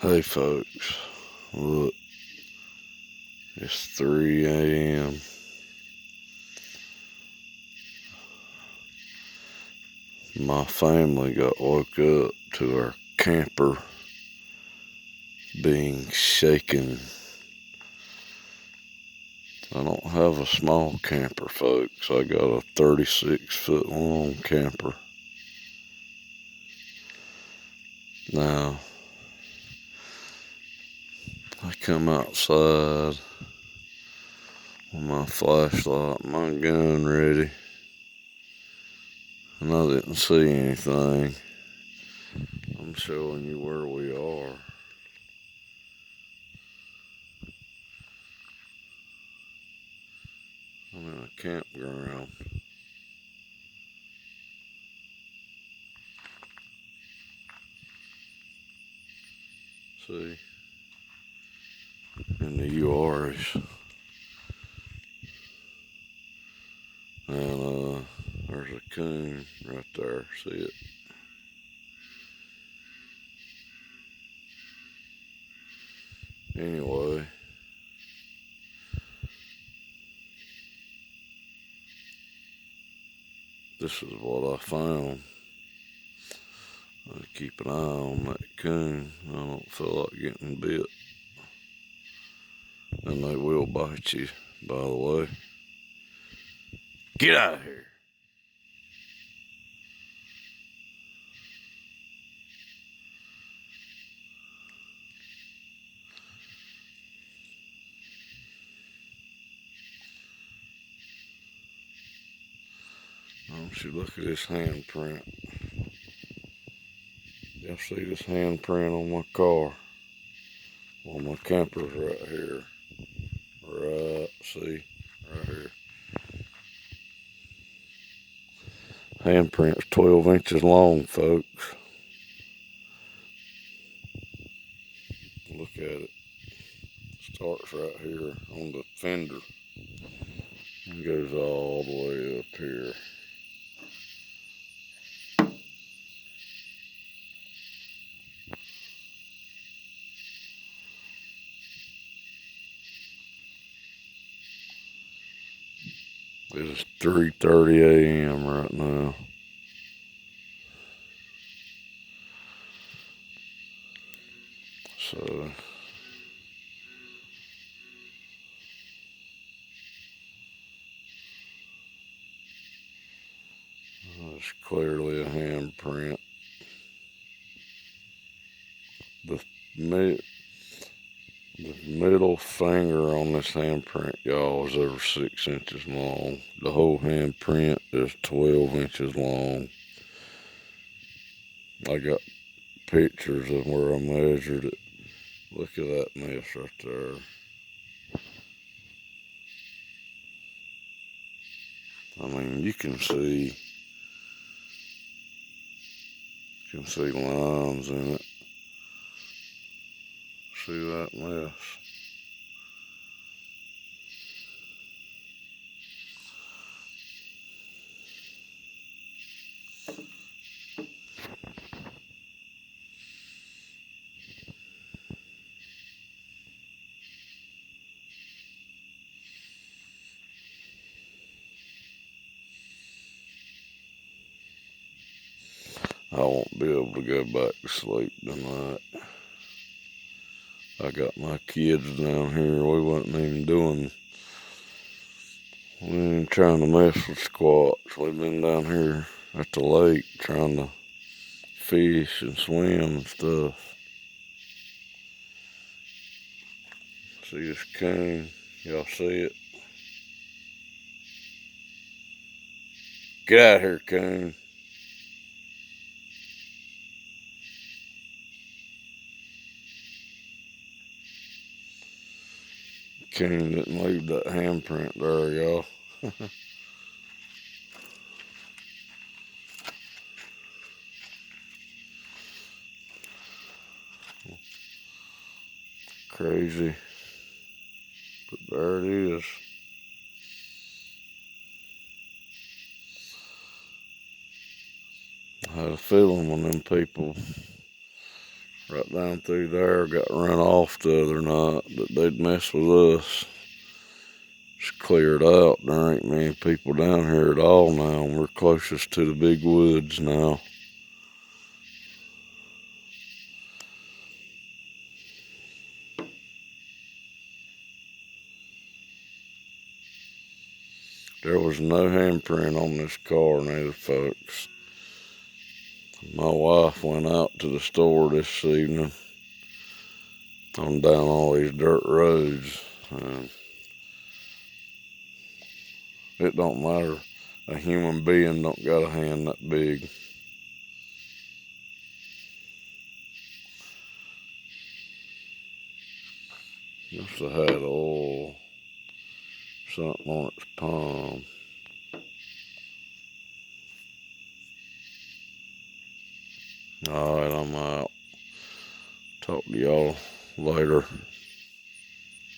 Hey folks, look, it's 3 a.m. My family got woke up to our camper being shaken. I don't have a small camper, folks. I got a 36-foot long camper. Now, I come outside with my flashlight, my gun ready, and I didn't see anything. I'm showing you where we are. I'm in a campground. See? In the uwharries. And there's a coon right there. See it? Anyway, this is what I found. I keep an eye on that coon. I don't feel like getting bit. And they will bite you, by the way. Get out of here. Don't you look at this handprint. Y'all see this handprint on my car? Well, my camper's right here. Right, see? Right here. Handprint's 12 inches long, folks. Look at it. Starts right here on the fender and goes all the way up here. It is 3:30 a.m. right now. So it's clearly a handprint. The middle finger on this handprint, y'all, is over 6 inches long. The whole handprint is 12 inches long. I got pictures of where I measured it. Look at that mess right there. I mean, you can see lines in it. See that mess? I won't be able to go back to sleep tonight. I got my kids down here. We ain't even trying to mess with squats. We've been down here at the lake trying to fish and swim and stuff. See this coon? Y'all see it? Get out of here, coon. Coon didn't leave that handprint there, y'all. Crazy. But there it is. I had a feeling when them people right down through there. Got run off the other night, but they'd mess with us. It's cleared out. There ain't many people down here at all now. We're closest to the big woods now. There was no handprint on this car, neither, folks. My wife went out to the store this evening on down all these dirt roads, and it don't matter. A human being don't got a hand that big. Must have had oil, something on its palm. Alright, I'm out. Talk to y'all later.